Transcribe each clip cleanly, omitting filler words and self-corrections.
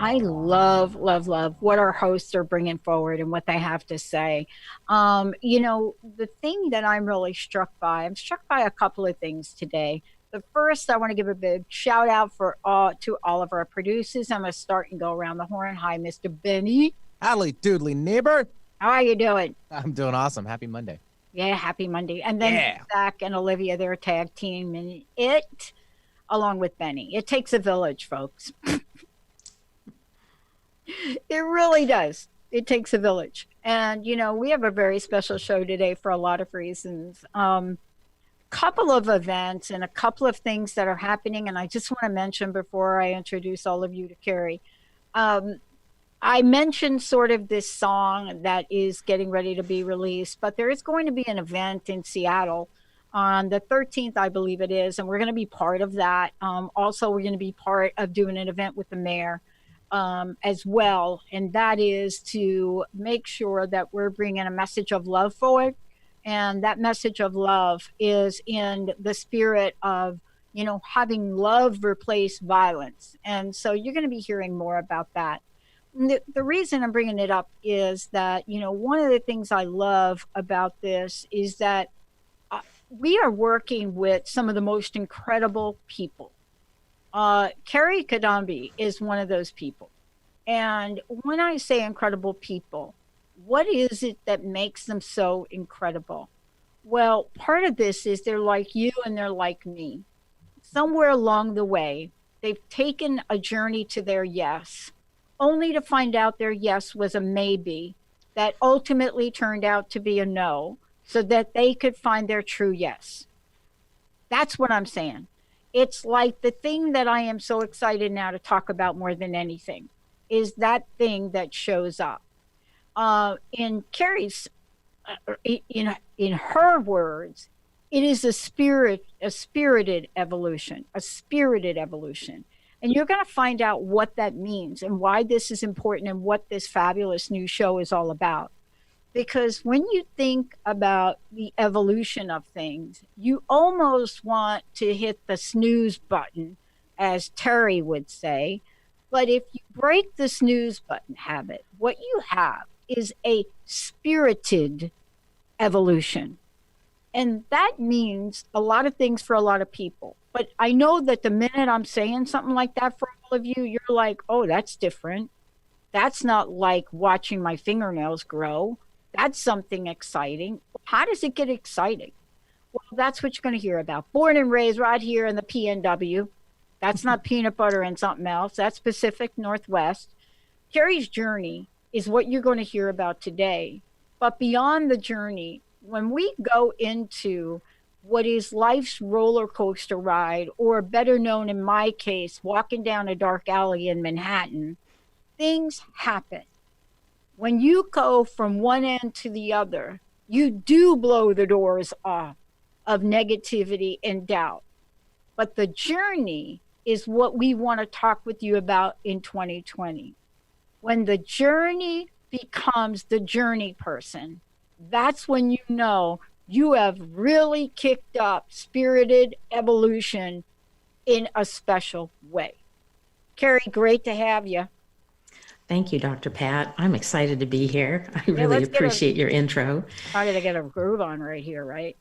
I love, love, love what our hosts are bringing forward and what they have to say. The thing that I'm struck by a couple of things today. The first, I want to give a big shout out to all of our producers. I'm going to start and go around the horn. Hi, Mr. Benny. Howdy doodly neighbor. How are you doing? I'm doing awesome. Happy Monday. Yeah, happy Monday. And then Yeah. Zach and Olivia, they're tag team and it along with Benny. It takes a village, folks. It really does. It takes a village. And, we have a very special show today for a lot of reasons. Couple of events and a couple of things that are happening. And I just want to mention before I introduce all of you to Carrie, um, I mentioned sort of this song that is getting ready to be released, but there is going to be an event in Seattle on the 13th, I believe it is, and we're going to be part of that. Also, we're going to be part of doing an event with the mayor as well, and that is to make sure that we're bringing a message of love forward. And that message of love is in the spirit of, having love replace violence. And so you're going to be hearing more about that. The reason I'm bringing it up is that, one of the things I love about this is that we are working with some of the most incredible people. Carrie Kadambi is one of those people. And when I say incredible people, what is it that makes them so incredible? Well, part of this is they're like you and they're like me. Somewhere along the way, they've taken a journey to their yes, only to find out their yes was a maybe that ultimately turned out to be a no, so that they could find their true yes. That's what I'm saying. It's like the thing that I am so excited now to talk about more than anything is that thing that shows up. In Carrie's, in her words, it is a spirited evolution, a spirited evolution. And you're going to find out what that means and why this is important and what this fabulous new show is all about. Because when you think about the evolution of things, you almost want to hit the snooze button, as Terry would say. But if you break the snooze button habit, what you have is a spirited evolution. And that means a lot of things for a lot of people. But I know that the minute I'm saying something like that for all of you, you're like, oh, that's different. That's not like watching my fingernails grow. That's something exciting. How does it get exciting? Well, that's what you're going to hear about. Born and raised right here in the PNW. That's not peanut butter and something else. That's Pacific Northwest. Carrie's journey is what you're going to hear about today. But beyond the journey, when we go into what is life's roller coaster ride, or better known in my case, walking down a dark alley in Manhattan, things happen. When you go from one end to the other, you do blow the doors off of negativity and doubt. But the journey is what we want to talk with you about in 2020. When the journey becomes the journey person, that's when you know you have really kicked up spirited evolution in a special way. Carrie, great to have you. Thank you, Dr. Pat. I'm excited to be here. I really appreciate your intro. I got to get a groove on right here, right?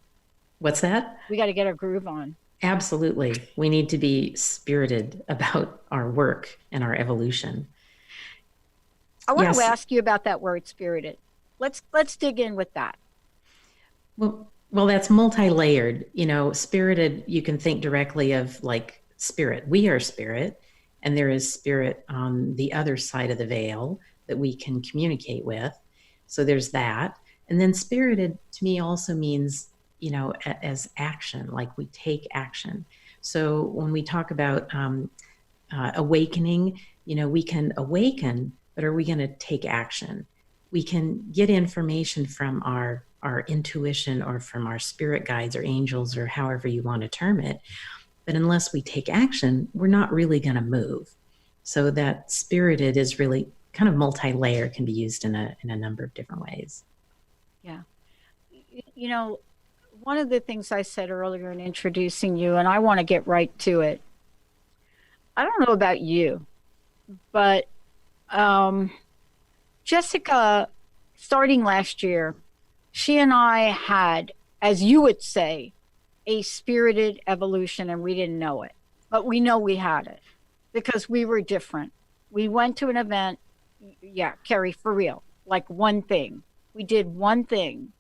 What's that? We got to get a groove on. Absolutely. We need to be spirited about our work and our evolution. I want to ask you about that word spirited. Let's dig in with that. Well, that's multi-layered. Spirited, you can think directly of like spirit. We are spirit, and there is spirit on the other side of the veil that we can communicate with. So there's that. And then spirited to me also means, as action, like we take action. So when we talk about awakening, we can awaken, but are we going to take action? We can get information from our intuition or from our spirit guides or angels or however you want to term it. But unless we take action, we're not really going to move. So that spirited is really kind of multi-layer, can be used in a number of different ways. Yeah. One of the things I said earlier in introducing you, and I want to get right to it. I don't know about you, but Um, Jessica, starting last year, she and I had, as you would say, a spirited evolution and we didn't know it. But we know we had it because we were different. We went to an event, yeah, Carrie, for real, like one thing. We did one thing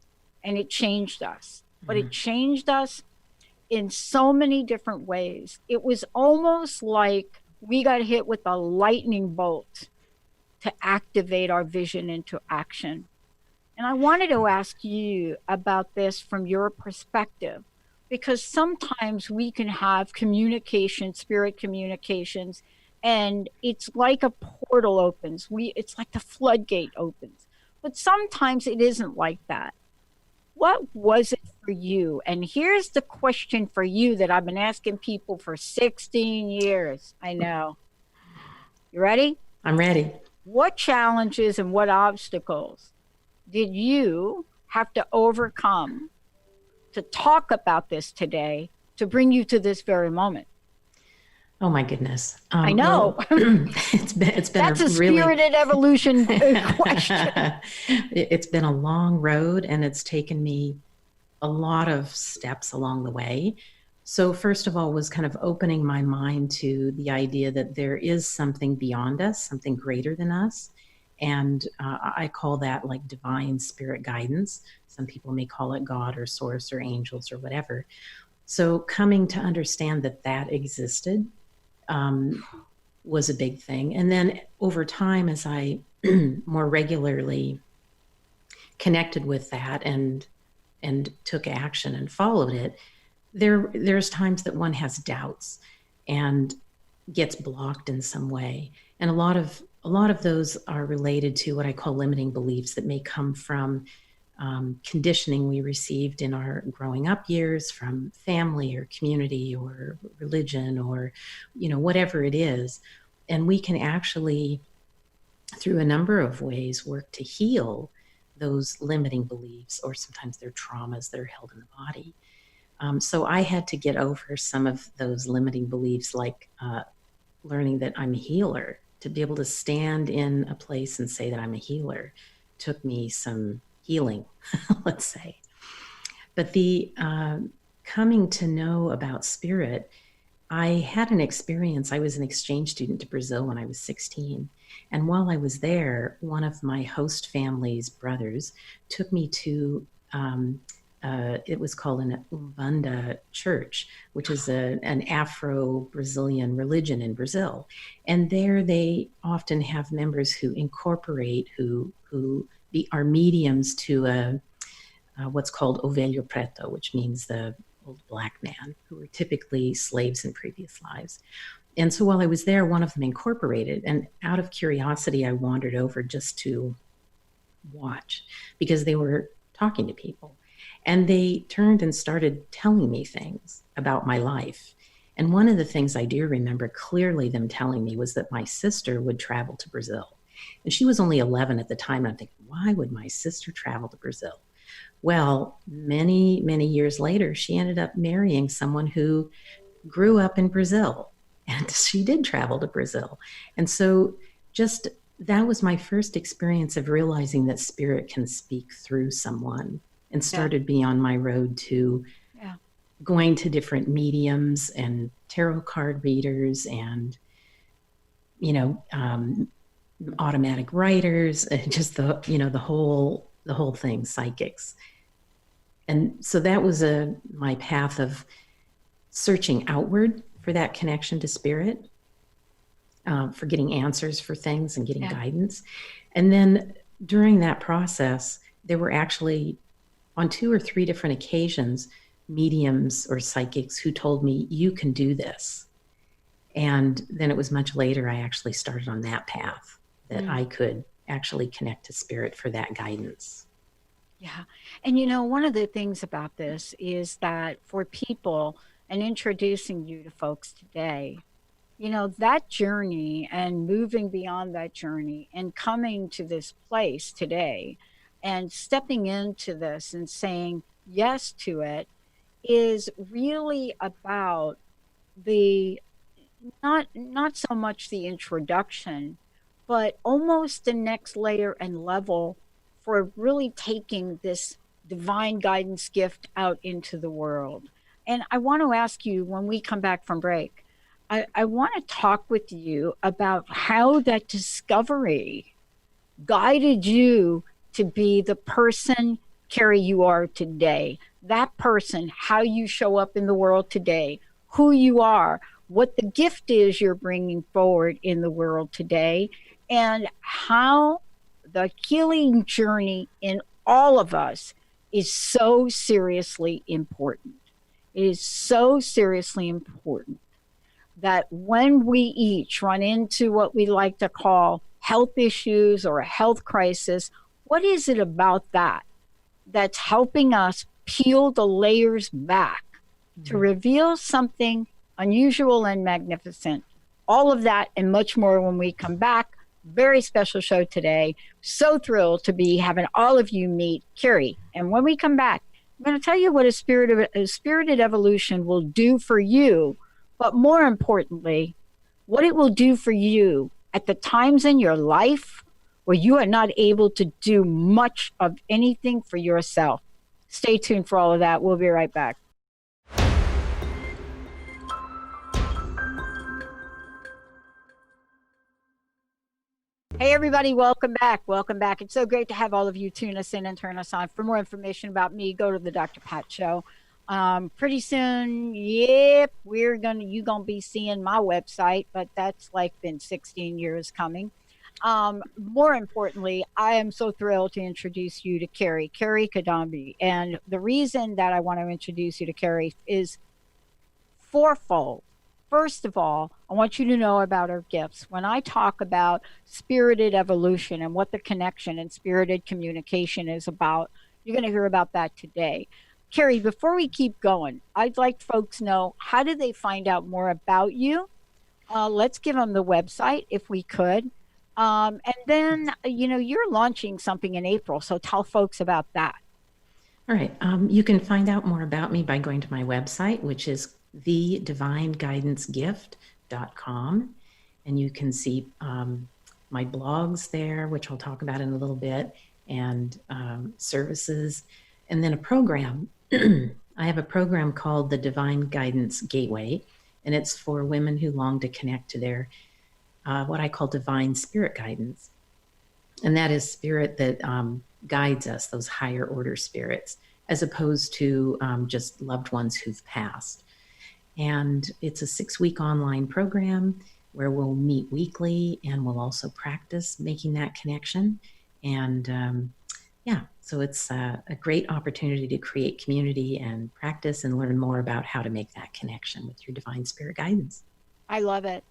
and it changed us. But it Mhm. changed us in so many different ways. It was almost like we got hit with a lightning bolt to activate our vision into action. And I wanted to ask you about this from your perspective, because sometimes we can have communication, spirit communications, and it's like a portal opens. It's like the floodgate opens. But sometimes it isn't like that. What was it for you? And here's the question for you that I've been asking people for 16 years. I know. You ready? I'm ready. What challenges and what obstacles did you have to overcome to talk about this today to bring you to this very moment? Oh my goodness. I know. Well, it's been a That's a really spirited evolution question. it's been a long road, and it's taken me a lot of steps along the way. So first of all was kind of opening my mind to the idea that there is something beyond us, something greater than us. And I call that like divine spirit guidance. Some people may call it God or source or angels or whatever. So coming to understand that that existed um, was a big thing. And then over time, as I more regularly connected with that and took action and followed it, there's times that one has doubts and gets blocked in some way. And a lot of those are related to what I call limiting beliefs that may come from conditioning we received in our growing up years from family or community or religion or whatever it is. And we can actually, through a number of ways, work to heal those limiting beliefs, or sometimes they're traumas that are held in the body. So I had to get over some of those limiting beliefs, like learning that I'm a healer. To be able to stand in a place and say that I'm a healer took me some healing, let's say. But the coming to know about spirit, I had an experience. I was an exchange student to Brazil when I was 16. And while I was there, one of my host family's brothers took me to, it was called an Umbanda church, which is an Afro-Brazilian religion in Brazil. And there they often have members who incorporate, are mediums to what's called ovelho preto, which means the old black man, who were typically slaves in previous lives. And so while I was there, one of them incorporated, and out of curiosity, I wandered over just to watch because they were talking to people. And they turned and started telling me things about my life. And one of the things I do remember clearly them telling me was that my sister would travel to Brazil. And she was only 11 at the time. And I'm thinking, why would my sister travel to Brazil? Well, many, many years later, she ended up marrying someone who grew up in Brazil. And she did travel to Brazil. And so just that was my first experience of realizing that spirit can speak through someone, and Yeah. started me on my road to Yeah. going to different mediums and tarot card readers and, you know, automatic writers, and just the whole thing, psychics. And so that was my path of searching outward for that connection to spirit, for getting answers for things and getting Yeah. guidance. And then during that process, there were actually on 2 or 3 different occasions mediums or psychics who told me, you can do this. And then it was much later I actually started on that path, that Mm. I could actually connect to spirit for that guidance. Yeah. And one of the things about this is that for people and introducing you to folks today, that journey and moving beyond that journey and coming to this place today and stepping into this and saying yes to it is really about the not so much the introduction, but almost the next layer and level for really taking this divine guidance gift out into the world. And I want to ask you when we come back from break, I want to talk with you about how that discovery guided you to be the person, Carrie, you are today. That person, how you show up in the world today, who you are, what the gift is you're bringing forward in the world today, and how the healing journey in all of us is so seriously important. It is so seriously important that when we each run into what we like to call health issues or a health crisis, what is it about that that's helping us peel the layers back to reveal something unusual and magnificent? All of that and much more when we come back. Very special show today. So thrilled to be having all of you meet Carrie. And when we come back, I'm going to tell you what a spirited evolution will do for you, but more importantly, what it will do for you at the times in your life where you are not able to do much of anything for yourself. Stay tuned for all of that. We'll be right back. Hey, everybody, welcome back. Welcome back. It's so great to have all of you tune us in and turn us on. For more information about me, go to the Dr. Pat Show. Pretty soon, yep, you're gonna be seeing my website, but that's like been 16 years coming. More importantly, I am so thrilled to introduce you to Carrie Kadambi. And the reason that I want to introduce you to Carrie is fourfold. First of all, I want you to know about our gifts. When I talk about spirited evolution and what the connection and spirited communication is about, you're going to hear about that today. Carrie, before we keep going, I'd like folks know, how do they find out more about you? Let's give them the website if we could. And then, you're launching something in April, so tell folks about that. All right. You can find out more about me by going to my website, which is thedivineguidancegift.com. And you can see my blogs there, which I'll talk about in a little bit, and services, and then a program. I have a program called the Divine Guidance Gateway, and it's for women who long to connect to their what I call divine spirit guidance. And that is spirit that guides us, those higher order spirits, as opposed to just loved ones who've passed. And it's a 6-week online program where we'll meet weekly, and we'll also practice making that connection. And so it's a great opportunity to create community and practice and learn more about how to make that connection with your divine spirit guidance. I love it.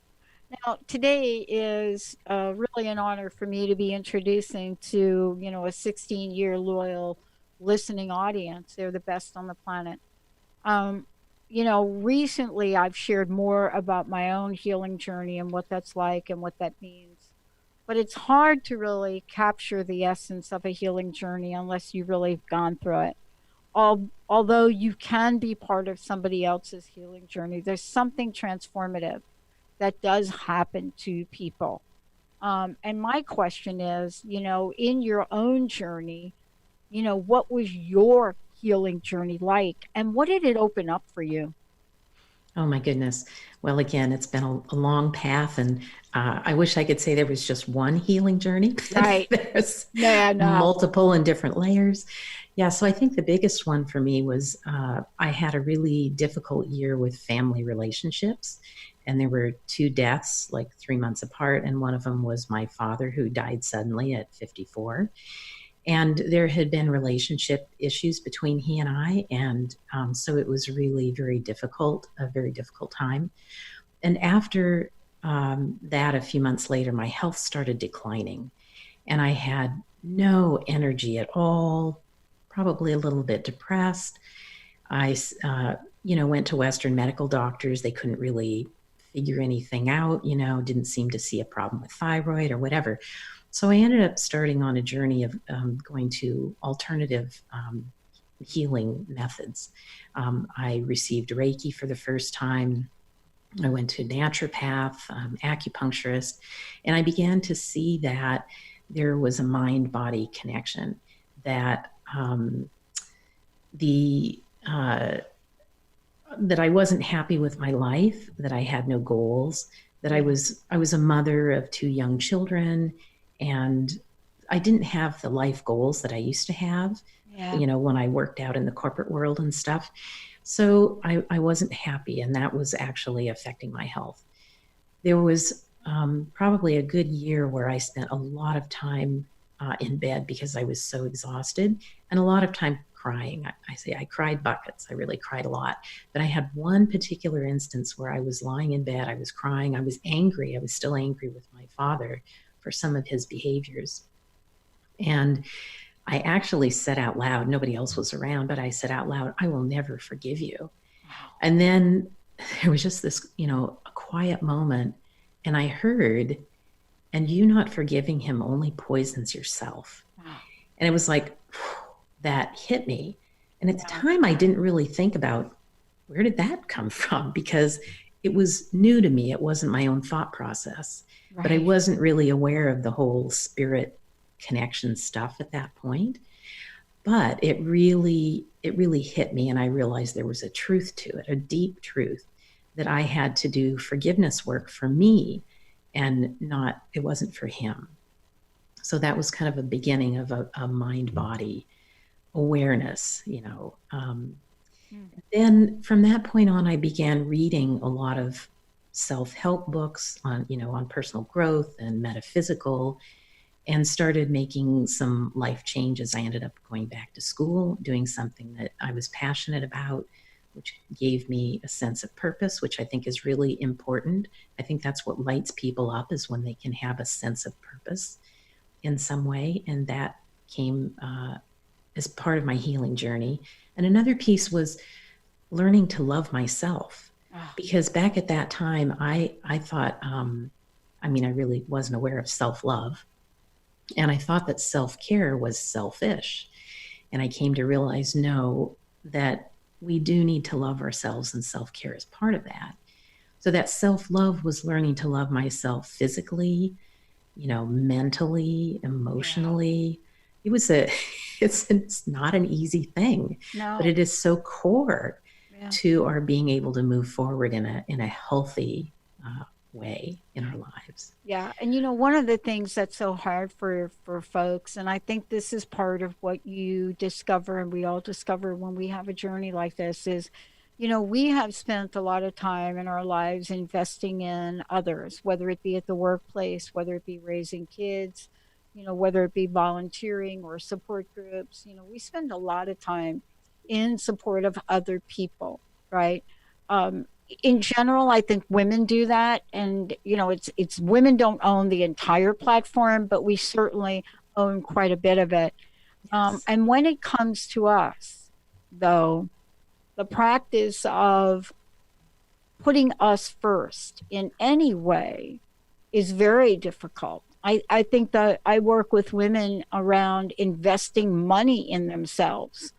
Now, today is really an honor for me to be introducing to, a 16-year loyal listening audience. They're the best on the planet. Recently I've shared more about my own healing journey and what that's like and what that means. But it's hard to really capture the essence of a healing journey unless you really have gone through it. Although you can be part of somebody else's healing journey, there's something transformative that does happen to people. And my question is, in your own journey, what was your healing journey like, and what did it open up for you? Oh my goodness. Well, again, it's been a long path, and I wish I could say there was just one healing journey. Right. There's No. multiple and different layers. Yeah, so I think the biggest one for me was I had a really difficult year with family relationships, and there were 2 deaths like 3 months apart, and one of them was my father, who died suddenly at 54. And there had been relationship issues between he and I. And so it was really very difficult, a very difficult time. And after that, a few months later, my health started declining. And I had no energy at all, probably a little bit depressed. I, went to Western medical doctors. They couldn't really figure anything out, didn't seem to see a problem with thyroid or whatever. So I ended up starting on a journey of going to alternative healing methods. I received Reiki for the first time. I went to naturopath, acupuncturist, and I began to see that there was a mind-body connection, that the that I wasn't happy with my life, that I had no goals, that I was a mother of two young children, and I didn't have the life goals that I used to have, Yeah. when I worked out in the corporate world and stuff. So I wasn't happy, and that was actually affecting my health. There was probably a good year where I spent a lot of time in bed because I was so exhausted, and a lot of time crying. I say I cried buckets. I really cried a lot. But I had one particular instance where I was lying in bed. I was crying. I was angry. I was still angry with my father for some of his behaviors. And I actually said out loud, nobody else was around, but I said out loud, "I will never forgive you." And then there was just this, a quiet moment. And I heard, "And you not forgiving him only poisons yourself." Wow. And it was like, that hit me. And at the Yeah. time, I didn't really think about where did that come from, because it was new to me. It wasn't my own thought process, but I Right. wasn't really aware of the whole spirit connection stuff at that point. But it really hit me, and I realized there was a truth to it, a deep truth, that I had to do forgiveness work for me, and it wasn't for him. So that was kind of a beginning of a mind body awareness. Then from that point on, I began reading a lot of self-help books on personal growth and metaphysical, and started making some life changes. I ended up going back to school, doing something that I was passionate about, which gave me a sense of purpose, which I think is really important. I think that's what lights people up, is when they can have a sense of purpose in some way. And that came as part of my healing journey. And another piece was learning to love myself, because back at that time, I thought, I really wasn't aware of self-love. And I thought that self-care was selfish. And I came to realize, no, that we do need to love ourselves, and self-care is part of that. So that self-love was learning to love myself physically, mentally, emotionally. It was it's not an easy thing, No. but it is so core Yeah. to our being able to move forward in a healthy way in our lives. Yeah, and one of the things that's so hard for folks, and I think this is part of what you discover and we all discover when we have a journey like this, is we have spent a lot of time in our lives investing in others, whether it be at the workplace, whether it be raising kids, whether it be volunteering or support groups. We spend a lot of time in support of other people, right? Um, in general, I think women do that, and it's women don't own the entire platform, but we certainly own quite a bit of it. Yes. And when it comes to us, though, the practice of putting us first in any way is very difficult. I think that I work with women around investing money in themselves.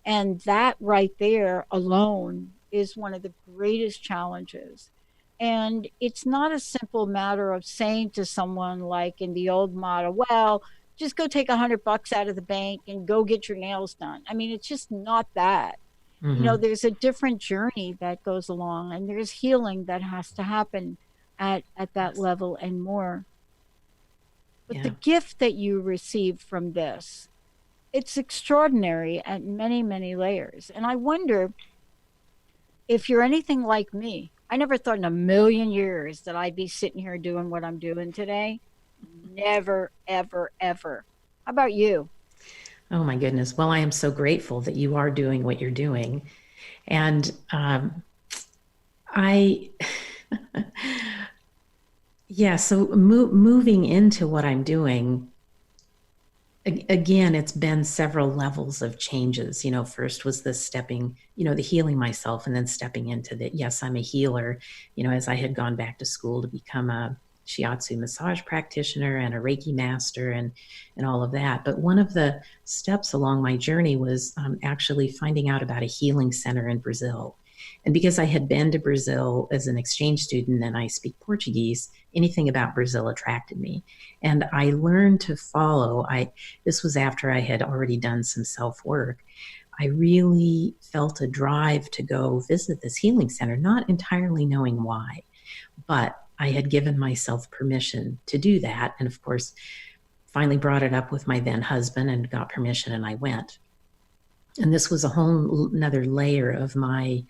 And that right there alone is one of the greatest challenges. And it's not a simple matter of saying to someone, like in the old model, well, just go take $100 out of the bank and go get your nails done. I mean, it's just not that. Mm-hmm. There's a different journey that goes along, and there's healing that has to happen at that Yes. level and more. But the Yeah. gift that you receive from this, it's extraordinary at many, many layers. And I wonder if you're anything like me. I never thought in a million years that I'd be sitting here doing what I'm doing today. Never, ever, ever. How about you? Oh my goodness. Well, I am so grateful that you are doing what you're doing. And I, yeah, so moving into what I'm doing, again, it's been several levels of changes. First was the stepping, the healing myself, and then stepping into the, yes, I'm a healer, as I had gone back to school to become a shiatsu massage practitioner and a Reiki master and all of that. But one of the steps along my journey was actually finding out about a healing center in Brazil. And because I had been to Brazil as an exchange student and I speak Portuguese, anything about Brazil attracted me. And I learned to follow. This was after I had already done some self-work. I really felt a drive to go visit this healing center, not entirely knowing why, but I had given myself permission to do that. And of course, finally brought it up with my then husband and got permission, and I went. And this was a whole another layer of my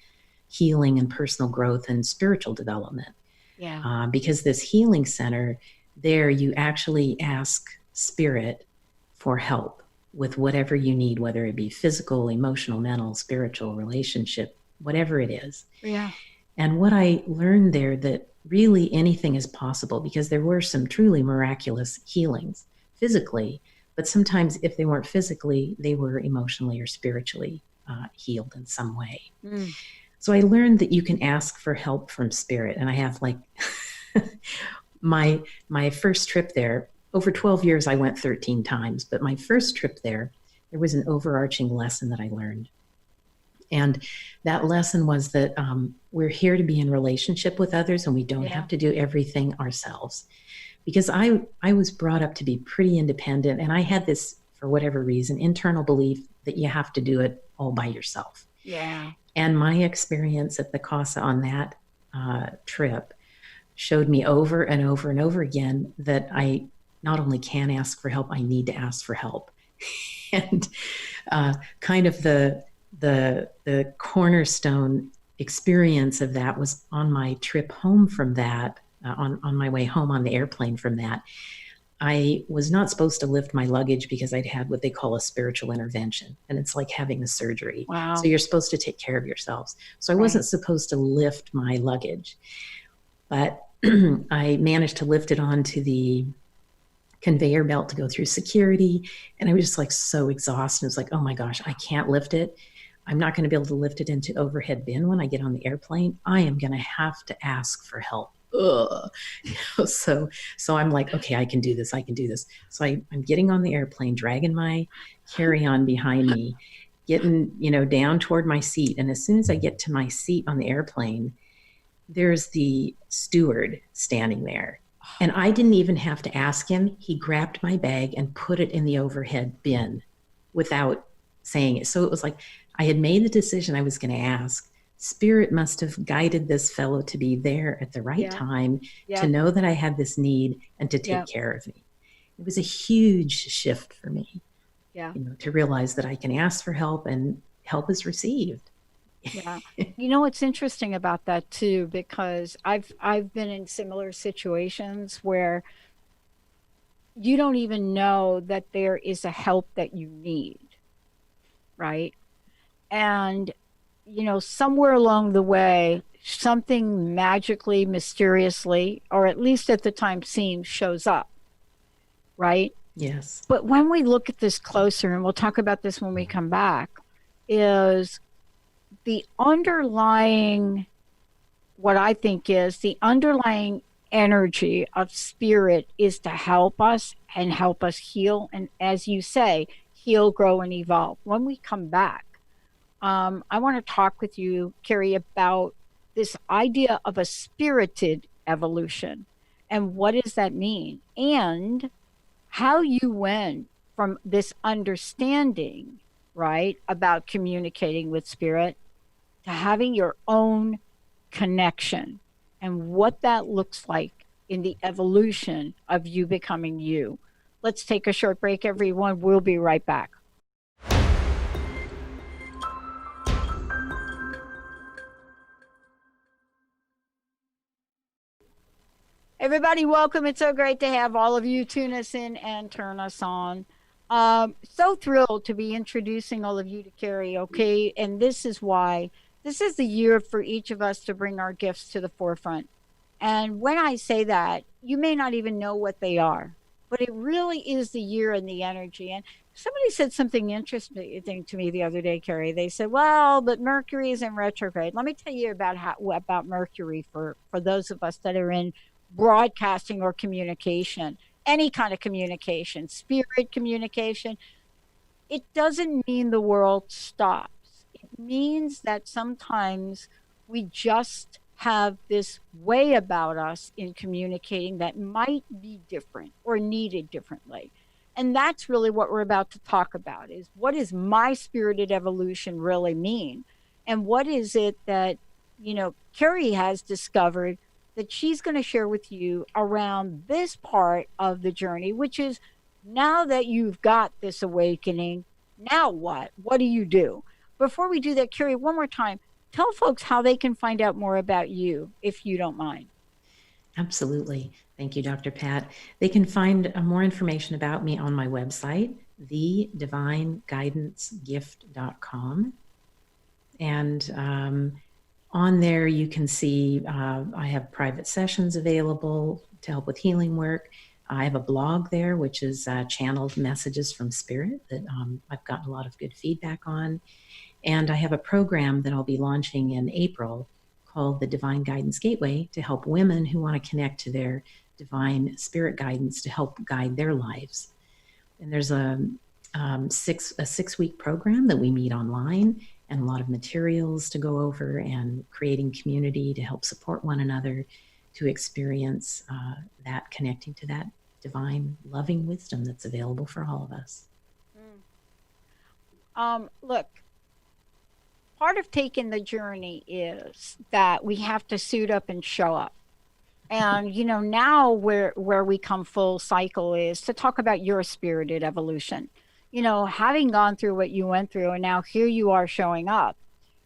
healing and personal growth and spiritual development. Yeah. Because this healing center, there you actually ask spirit for help with whatever you need, whether it be physical, emotional, mental, spiritual, relationship, whatever it is. Yeah. And what I learned there, that really anything is possible, because there were some truly miraculous healings physically, but sometimes if they weren't physically, they were emotionally or spiritually healed in some way. Mm. So I learned that you can ask for help from spirit. And I have like my first trip there, over 12 years, I went 13 times, but my first trip there was an overarching lesson that I learned. And that lesson was that we're here to be in relationship with others, and we don't have to do everything ourselves. Because I was brought up to be pretty independent, and I had this, for whatever reason, internal belief that you have to do it all by yourself. Yeah. And my experience at the Casa on that trip showed me over and over and over again that I not only can ask for help, I need to ask for help. And kind of the cornerstone experience of that was on my trip home from that, on my way home on the airplane from that. I was not supposed to lift my luggage because I'd had what they call a spiritual intervention. And it's like having a surgery. Wow. So you're supposed to take care of yourselves. So I wasn't supposed to lift my luggage, but I managed to lift it onto the conveyor belt to go through security. And I was just like so exhausted. It was like, oh my gosh, I can't lift it. I'm not going to be able to lift it into overhead bin when I get on the airplane. I am going to have to ask for help. Ugh. So I'm like, okay, I can do this. So I'm getting on the airplane, dragging my carry-on behind me, getting, down toward my seat. And as soon as I get to my seat on the airplane, there's the steward standing there. And I didn't even have to ask him. He grabbed my bag and put it in the overhead bin without saying it. So it was like I had made the decision I was going to ask. Spirit must have guided this fellow to be there at the right time, to know that I had this need and to take care of me. It was a huge shift for me, to realize that I can ask for help and help is received. Yeah. What's interesting about that too, because I've been in similar situations where you don't even know that there is a help that you need, right? And somewhere along the way, something magically, mysteriously, or at least at the time seems, shows up, right? Yes. But when we look at this closer, and we'll talk about this when we come back, is the underlying, what I think is the underlying energy of spirit is to help us and help us heal. And as you say, heal, grow, and evolve. When we come back, I want to talk with you, Carrie, about this idea of a spirited evolution and what does that mean, and how you went from this understanding, right, about communicating with spirit to having your own connection and what that looks like in the evolution of you becoming you. Let's take a short break, everyone. We'll be right back. Everybody, welcome. It's so great to have all of you tune us in and turn us on. So thrilled to be introducing all of you to Carrie, okay? And this is why this is the year for each of us to bring our gifts to the forefront. And when I say that, you may not even know what they are, but it really is the year and the energy. And somebody said something interesting to me the other day, Carrie. They said, well, but Mercury is in retrograde. Let me tell you about Mercury for those of us that are in broadcasting or communication, any kind of communication, spirit communication. It doesn't mean the world stops. It means that sometimes we just have this way about us in communicating that might be different or needed differently. And that's really what we're about to talk about, is what does my spirited evolution really mean? And what is it that, Carrie has discovered that she's going to share with you around this part of the journey, which is, now that you've got this awakening, now what? What do you do? Before we do that, Carrie, one more time, tell folks how they can find out more about you, if you don't mind. Absolutely. Thank you, Dr. Pat. They can find more information about me on my website, thedivineguidancegift.com. And on there, you can see I have private sessions available to help with healing work. I have a blog there, which is channeled messages from spirit that I've gotten a lot of good feedback on. And I have a program that I'll be launching in April called the Divine Guidance Gateway to help women who want to connect to their divine spirit guidance to help guide their lives. And there's a 6-week program that we meet online, and a lot of materials to go over, and creating community to help support one another to experience that connecting to that divine loving wisdom that's available for all of us. Look, part of taking the journey is that we have to suit up and show up. And now where we come full cycle is to talk about your spirited evolution. Having gone through what you went through, and now here you are showing up.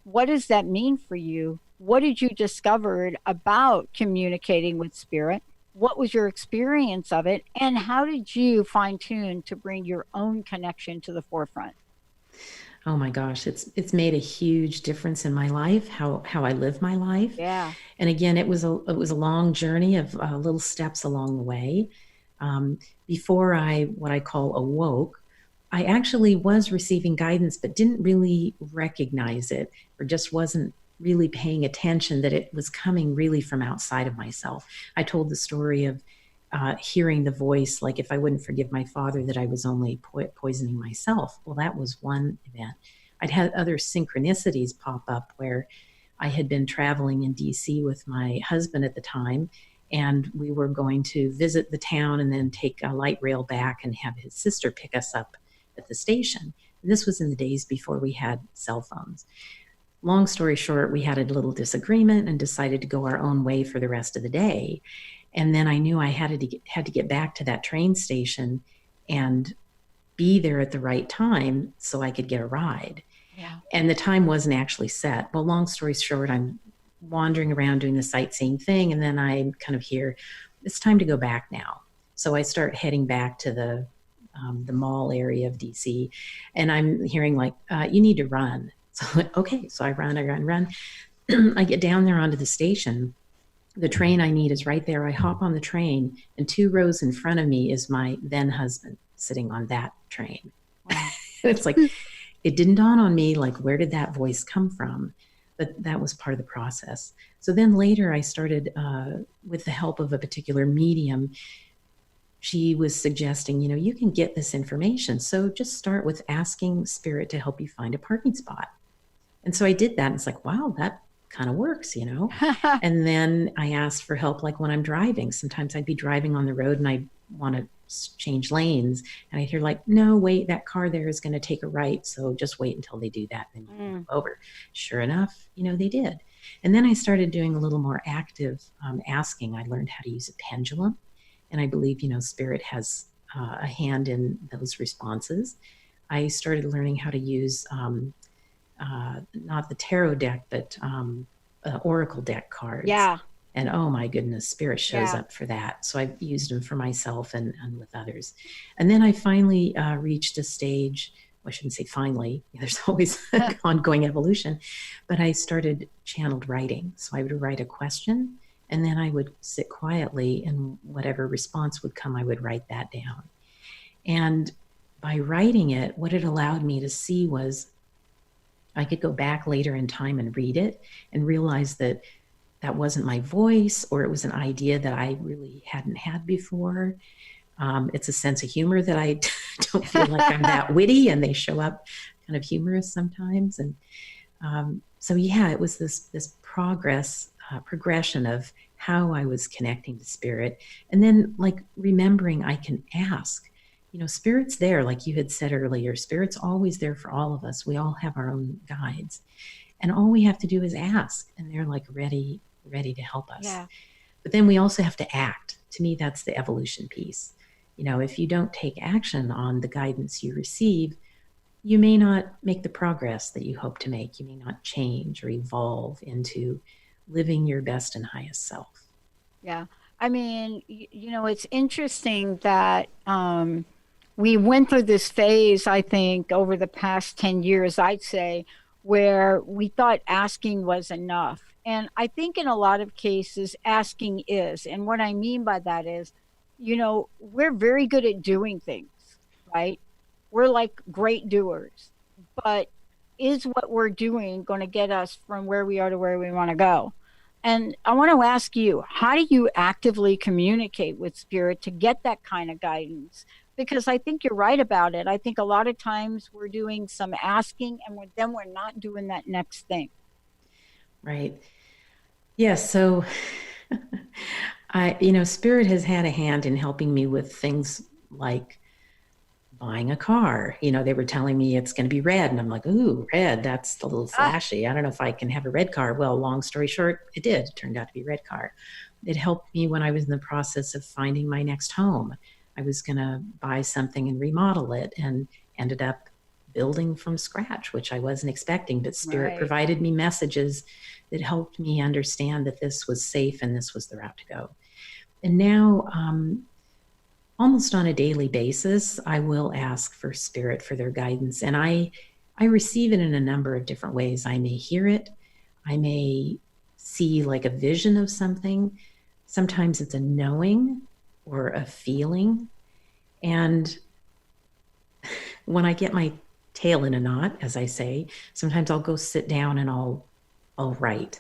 What does that mean for you? What did you discover about communicating with spirit? What was your experience of it? And how did you fine tune to bring your own connection to the forefront? Oh my gosh, it's made a huge difference in my life, how I live my life. Yeah. And again, it was a long journey of little steps along the way. Before what I call awoke, I actually was receiving guidance, but didn't really recognize it, or just wasn't really paying attention that it was coming really from outside of myself. I told the story of hearing the voice, like if I wouldn't forgive my father, that I was only poisoning myself. Well, that was one event. I'd had other synchronicities pop up where I had been traveling in DC with my husband at the time, and we were going to visit the town and then take a light rail back and have his sister pick us up at the station. And this was in the days before we had cell phones. Long story short, we had a little disagreement and decided to go our own way for the rest of the day. And then I knew I had to get back to that train station and be there at the right time so I could get a ride. Yeah. And the time wasn't actually set. Well, long story short, I'm wandering around doing the sightseeing thing, and then I kind of hear, it's time to go back now. So I start heading back to the mall area of DC, and I'm hearing like, you need to run. So okay, so I run. I get down there onto the station. The train I need is right there. I hop on the train, and 2 rows in front of me is my then husband sitting on that train. Wow. It's like, it didn't dawn on me, like, where did that voice come from? But that was part of the process. So then later I started, with the help of a particular medium, she was suggesting, you can get this information. So just start with asking spirit to help you find a parking spot. And so I did that. And it's like, wow, that kind of works, And then I asked for help, like when I'm driving. Sometimes I'd be driving on the road and I want to change lanes, and I hear like, no, wait, that car there is going to take a right, so just wait until they do that, then you can move over. Sure enough, they did. And then I started doing a little more active asking. I learned how to use a pendulum, and I believe spirit has a hand in those responses. I started learning how to use not the tarot deck, but oracle deck cards. Yeah. And oh my goodness, spirit shows up for that. So I've used them for myself and with others. And then I finally reached a stage, well, I shouldn't say finally, there's always ongoing evolution, but I started channeled writing. So I would write a question, and then I would sit quietly, and whatever response would come, I would write that down. And by writing it, what it allowed me to see was I could go back later in time and read it and realize that that wasn't my voice, or it was an idea that I really hadn't had before. It's a sense of humor that I don't feel like I'm that witty, and they show up kind of humorous sometimes. And So yeah, it was this progression of how I was connecting to spirit, and then like remembering I can ask. Spirit's there, like you had said earlier. Spirit's always there for all of us. We all have our own guides, and all we have to do is ask, and they're like ready to help us. Yeah. But then we also have to act. To me, that's the evolution piece. If you don't take action on the guidance you receive, you may not make the progress that you hope to make. You may not change or evolve into living your best and highest self. Yeah. I mean, it's interesting that we went through this phase, I think, over the past 10 years, I'd say, where we thought asking was enough. And I think in a lot of cases, asking is. And what I mean by that is, we're very good at doing things, right? We're like great doers. But is what we're doing going to get us from where we are to where we want to go? And I want to ask you, how do you actively communicate with spirit to get that kind of guidance? Because I think you're right about it. I think a lot of times we're doing some asking and then we're not doing that next thing. Right. Yes. So, spirit has had a hand in helping me with things like buying a car. They were telling me it's going to be red, and I'm like, ooh, red, that's a little flashy. I don't know if I can have a red car. Well, long story short, it did. It turned out to be a red car. It helped me when I was in the process of finding my next home. I was going to buy something and remodel it, and ended up building from scratch, which I wasn't expecting, but spirit provided me messages that helped me understand that this was safe and this was the route to go. And now, almost on a daily basis, I will ask for spirit for their guidance. And I receive it in a number of different ways. I may hear it. I may see like a vision of something. Sometimes it's a knowing or a feeling. And when I get my tail in a knot, as I say, sometimes I'll go sit down and I'll write.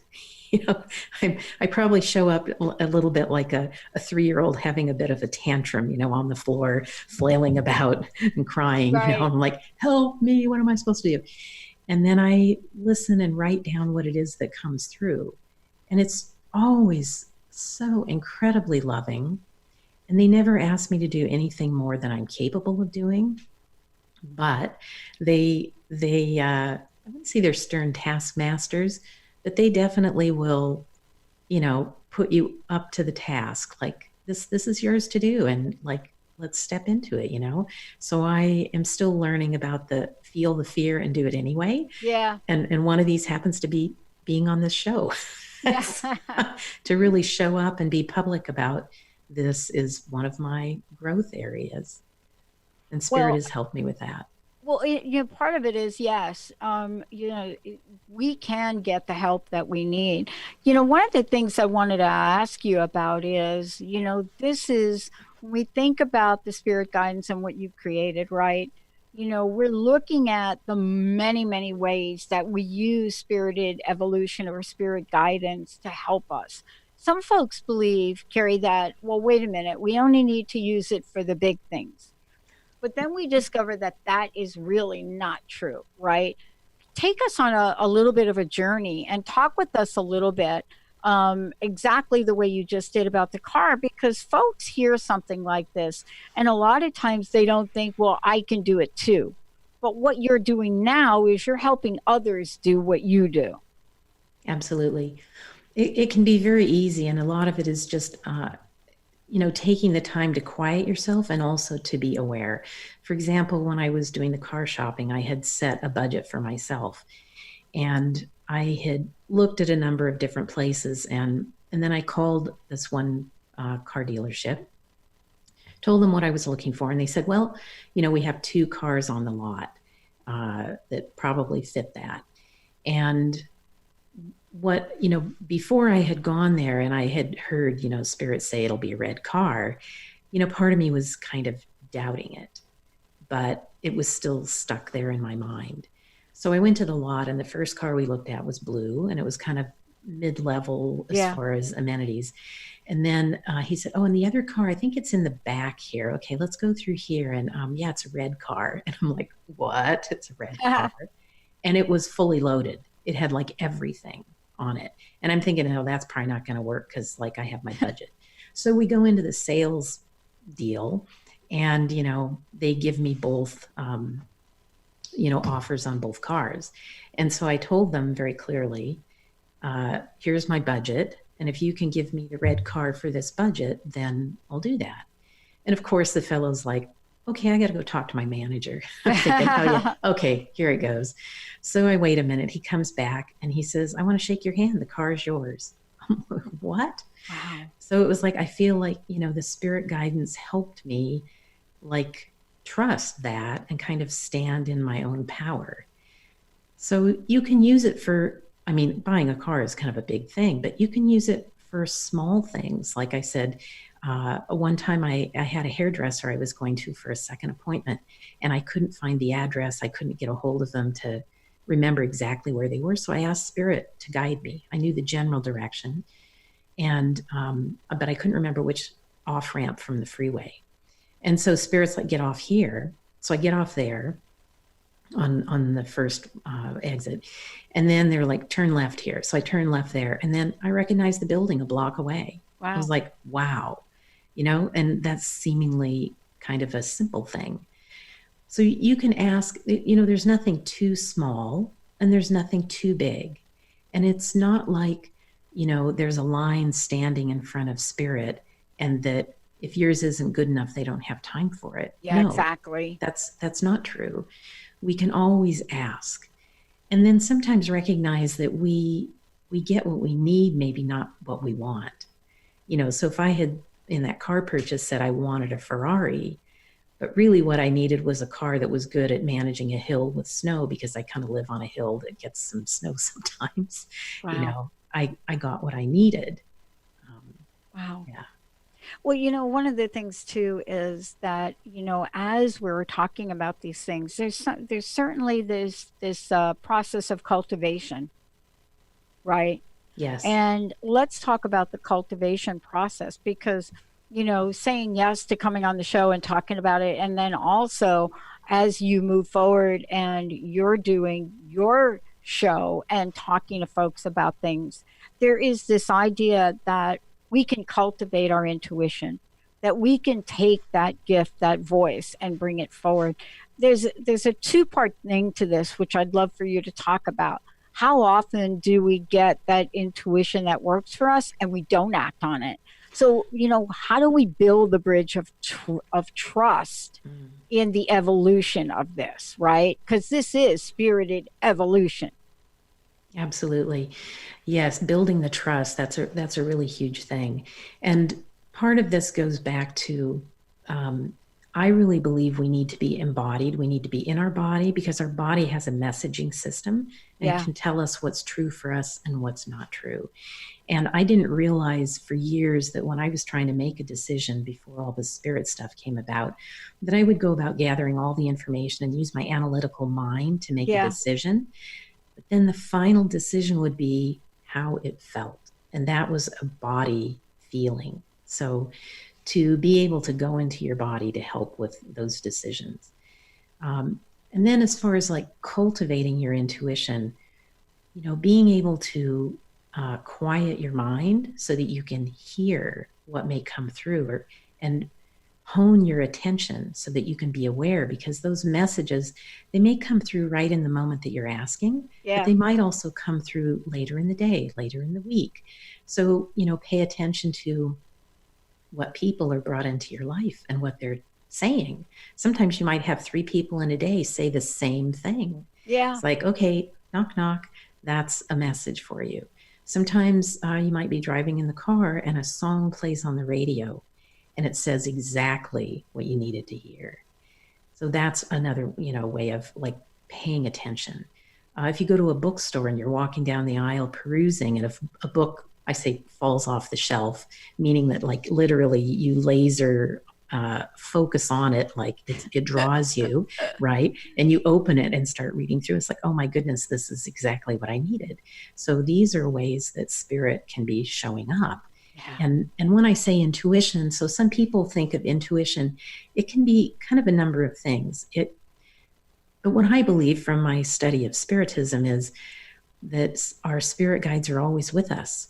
I probably show up a little bit like a 3-year-old having a bit of a tantrum, on the floor, flailing about and crying. Right. I'm like, help me, what am I supposed to do? And then I listen and write down what it is that comes through. And it's always so incredibly loving. And they never ask me to do anything more than I'm capable of doing. But they I wouldn't say they're stern taskmasters, but they definitely will, put you up to the task. Like this is yours to do, and like let's step into it. So I am still learning about feel the fear and do it anyway. Yeah. And one of these happens to be being on this show. Yes. To really show up and be public about this is one of my growth areas, and spirit has helped me with that. Well, part of it is yes. We can get the help that we need. One of the things I wanted to ask you about is, this is when we think about the spirit guidance and what you've created, right? We're looking at the many, many ways that we use spirited evolution or spirit guidance to help us. Some folks believe, Carrie, that, well, wait a minute, we only need to use it for the big things. But then we discover that that is really not true, right? Take us on a little bit of a journey and talk with us a little bit exactly the way you just did about the car, because folks hear something like this, and a lot of times they don't think, well, I can do it too. But what you're doing now is you're helping others do what you do. Absolutely. It can be very easy, and a lot of it is just taking the time to quiet yourself and also to be aware. For example, when I was doing the car shopping, I had set a budget for myself, and I had looked at a number of different places, and then I called this one car dealership, told them what I was looking for, and they said, well, we have 2 cars on the lot that probably fit that. And before I had gone there and I had heard, spirit say it'll be a red car, part of me was kind of doubting it, but it was still stuck there in my mind. So I went to the lot, and the first car we looked at was blue, and it was kind of mid-level as far as amenities. And then he said, oh, and the other car, I think it's in the back here. Okay, let's go through here. And it's a red car. And I'm like, what? It's a red car. And it was fully loaded. It had like everything on it. And I'm thinking, oh, that's probably not going to work because like I have my budget. So we go into the sales deal and, they give me both, offers on both cars. And so I told them very clearly, here's my budget. And if you can give me the red car for this budget, then I'll do that. And of course, the fellow's like, okay, I got to go talk to my manager. I'm thinking, oh, yeah, okay, here it goes. So I wait a minute. He comes back and he says, I want to shake your hand. The car is yours. I'm like, what? Wow. So it was like, I feel like, the spirit guidance helped me like trust that and kind of stand in my own power. So you can use it for, buying a car is kind of a big thing, but you can use it for small things. Like I said, one time I had a hairdresser I was going to for a second appointment and I couldn't find the address. I couldn't get a hold of them to remember exactly where they were. So I asked Spirit to guide me. I knew the general direction but I couldn't remember which off ramp from the freeway. And so Spirit's like, get off here. So I get off there on the first exit. And then they're like, turn left here. So I turn left there. And then I recognized the building a block away. Wow. I was like, wow. And that's seemingly kind of a simple thing. So you can ask, there's nothing too small and there's nothing too big. And it's not like, there's a line standing in front of Spirit and that if yours isn't good enough, they don't have time for it. Yeah, no, exactly. That's not true. We can always ask. And then sometimes recognize that we get what we need, maybe not what we want. So if I had in that car purchase said I wanted a Ferrari, but really what I needed was a car that was good at managing a hill with snow because I kind of live on a hill that gets some snow sometimes. Wow. I got what I needed. Wow. Yeah. Well, one of the things too is that, as we're talking about these things, there's certainly this process of cultivation, right? Yes. And let's talk about the cultivation process because, saying yes to coming on the show and talking about it. And then also as you move forward and you're doing your show and talking to folks about things, there is this idea that we can cultivate our intuition, that we can take that gift, that voice, and bring it forward. There's a two-part thing to this, which I'd love for you to talk about. How often do we get that intuition that works for us and we don't act on it? So, how do we build the bridge of trust in the evolution of this, right? Because this is spirited evolution. Absolutely. Yes, building the trust, that's a really huge thing. And part of this goes back to I really believe we need to be embodied. We need to be in our body because our body has a messaging system and can tell us what's true for us and what's not true. And I didn't realize for years that when I was trying to make a decision before all the spirit stuff came about, that I would go about gathering all the information and use my analytical mind to make a decision. But then the final decision would be how it felt. And that was a body feeling. So to be able to go into your body to help with those decisions. And then as far as like cultivating your intuition, being able to quiet your mind so that you can hear what may come through and hone your attention so that you can be aware, because those messages, they may come through right in the moment that you're asking, but they might also come through later in the day, later in the week. So, pay attention to what people are brought into your life and what they're saying. Sometimes you might have 3 people in a day say the same thing. Yeah. It's like, okay, knock, knock. That's a message for you. Sometimes you might be driving in the car and a song plays on the radio and it says exactly what you needed to hear. So that's another, way of like paying attention. If you go to a bookstore and you're walking down the aisle perusing and if a book, I say falls off the shelf, meaning that like literally you laser focus on it, like it draws you, right? And you open it and start reading through. It's like, oh my goodness, this is exactly what I needed. So these are ways that spirit can be showing up. Yeah. And when I say intuition, so some people think of intuition, it can be kind of a number of things. But what I believe from my study of spiritism is that our spirit guides are always with us,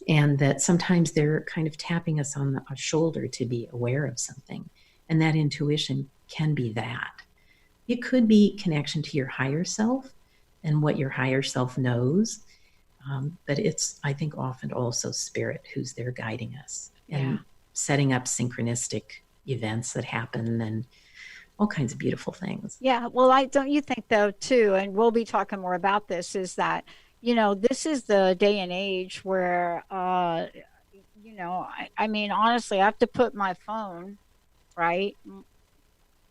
and that sometimes they're kind of tapping us on the shoulder to be aware of something. And that intuition can be that. It could be connection to your higher self and what your higher self knows. But it's, I think, often also spirit who's there guiding us and setting up synchronistic events that happen and all kinds of beautiful things. Yeah. Well, don't you think though too, and we'll be talking more about this, is that, this is the day and age where, I mean, honestly, I have to put my phone, right?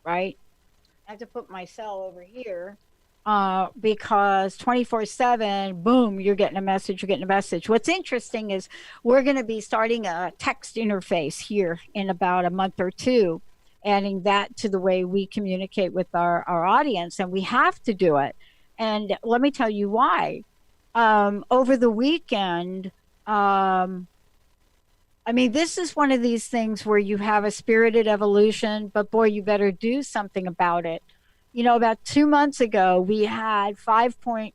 Right. I have to put my cell over here because 24/7, boom, you're getting a message, you're getting a message. What's interesting is we're going to be starting a text interface here in about a month or two, adding that to the way we communicate with our audience, and we have to do it. And let me tell you why. Over the weekend, I mean, this is one of these things where you have a spirited evolution, but boy, you better do something about it. About 2 months ago, we had 5.4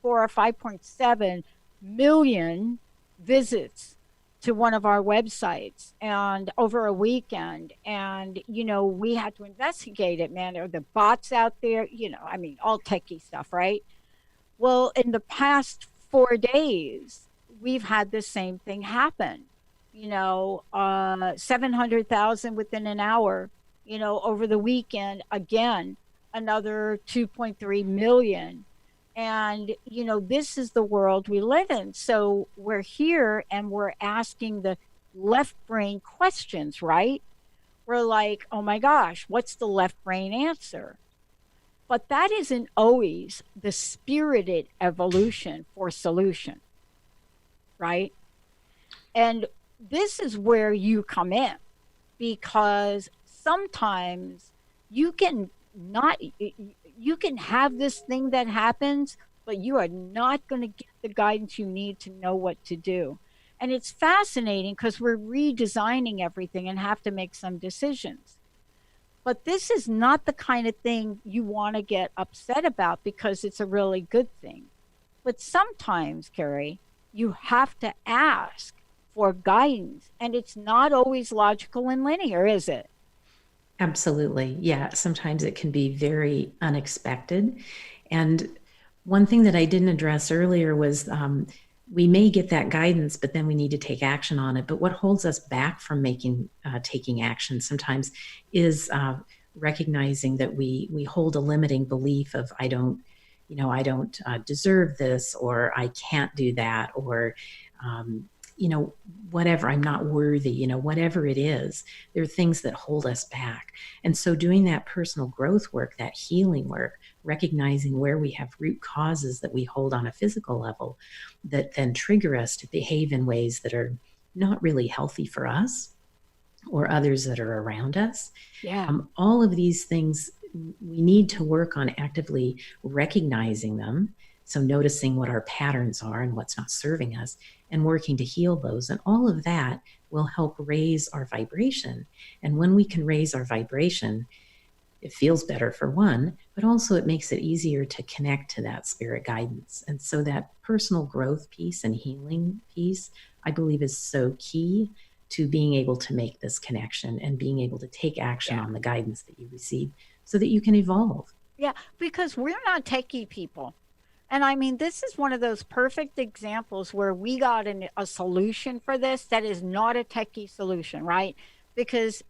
or 5.7 million visits to one of our websites, and over a weekend. And, we had to investigate it, man. Are the bots out there? I mean, all techie stuff, right? Well, in the past 4 days, we've had the same thing happen. 700,000 within an hour. Over the weekend, again, another 2.3 million. And, this is the world we live in. So we're here and we're asking the left brain questions, right? We're like, oh my gosh, what's the left brain answer? But that isn't always the spirited evolution for solution, right? And this is where you come in, because sometimes you can have this thing that happens, but you are not going to get the guidance you need to know what to do. And it's fascinating because we're redesigning everything and have to make some decisions. But this is not the kind of thing you want to get upset about because it's a really good thing. But sometimes, Carrie, you have to ask for guidance, and it's not always logical and linear, is it? Absolutely. Yeah. Sometimes it can be very unexpected. And one thing that I didn't address earlier was we may get that guidance, but then we need to take action on it. But what holds us back from taking action sometimes is recognizing that we hold a limiting belief of I don't deserve this, or I can't do that, or whatever, I'm not worthy, whatever it is. There are things that hold us back. And so doing that personal growth work, that healing work, recognizing where we have root causes that we hold on a physical level that then trigger us to behave in ways that are not really healthy for us or others that are around us. Yeah. All of these things, we need to work on actively recognizing them. So noticing what our patterns are and what's not serving us and working to heal those. And all of that will help raise our vibration. And when we can raise our vibration, it feels better for one, but also it makes it easier to connect to that spirit guidance. And so that personal growth piece and healing piece, I believe, is so key to being able to make this connection and being able to take action on the guidance that you receive so that you can evolve. Yeah, because we're not techie people. And I mean, this is one of those perfect examples where we got a solution for this that is not a techie solution, right? Because,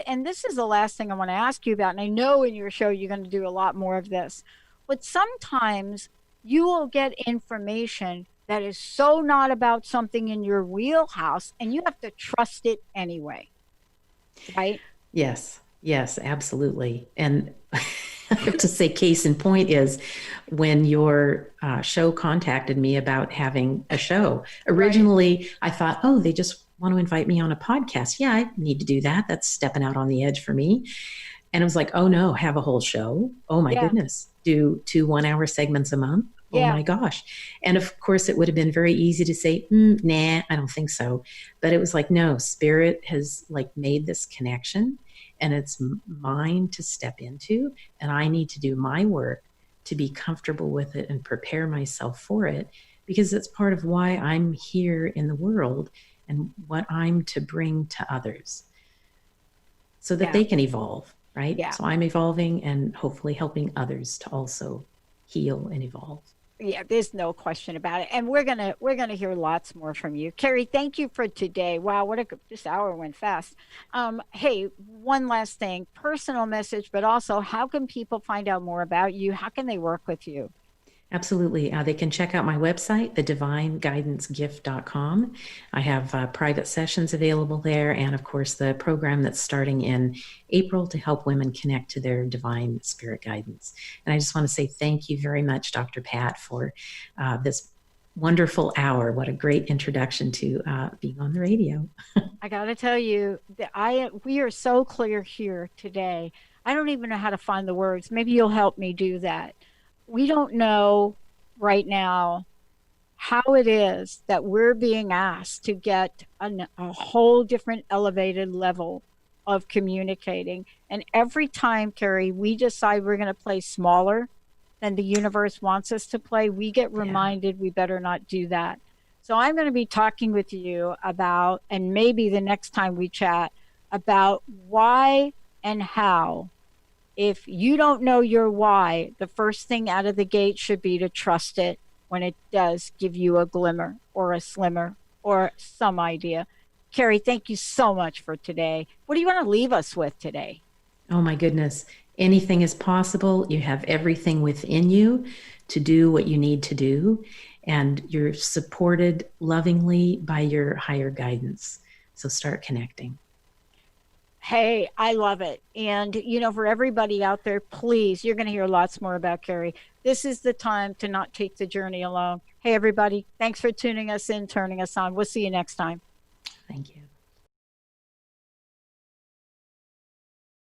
and this is the last thing I want to ask you about, and I know in your show you're going to do a lot more of this, but sometimes you will get information that is so not about something in your wheelhouse, and you have to trust it anyway, right? Yes, absolutely. And I have to say, case in point is when your show contacted me about having a show. Originally, I thought, oh, they just want to invite me on a podcast. Yeah, I need to do that. That's stepping out on the edge for me. And I was like, oh no, have a whole show. Oh my goodness. Do 2 1-hour segments a month. Oh my gosh. And of course, it would have been very easy to say, nah, I don't think so. But it was like, no, Spirit has made this connection, and it's mine to step into, and I need to do my work to be comfortable with it and prepare myself for it, because it's part of why I'm here in the world and what I'm to bring to others so that they can evolve, right? Yeah. So I'm evolving and hopefully helping others to also heal and evolve. Yeah, there's no question about it. And we're gonna hear lots more from you. Carrie, thank you for today. Wow, this hour went fast. Hey, one last thing, personal message, but also how can people find out more about you? How can they work with you? Absolutely. They can check out my website, thedivineguidancegift.com. I have private sessions available there, and of course, the program that's starting in April to help women connect to their divine spirit guidance. And I just want to say thank you very much, Dr. Pat, for this wonderful hour. What a great introduction to being on the radio. I got to tell you that we are so clear here today. I don't even know how to find the words. Maybe you'll help me do that. We don't know right now how it is that we're being asked to get a whole different elevated level of communicating. And every time, Carrie, we decide we're going to play smaller than the universe wants us to play, we get reminded we better not do that. So I'm going to be talking with you about, and maybe the next time we chat, about why and how. If you don't know your why, the first thing out of the gate should be to trust it when it does give you a glimmer or a slimmer or some idea. Carrie, thank you so much for today. What do you want to leave us with today? Oh my goodness. Anything is possible. You have everything within you to do what you need to do, and you're supported lovingly by your higher guidance. So start connecting. Hey, I love it. And, for everybody out there, please, you're going to hear lots more about Carrie. This is the time to not take the journey alone. Hey, everybody, thanks for tuning us in, turning us on. We'll see you next time. Thank you.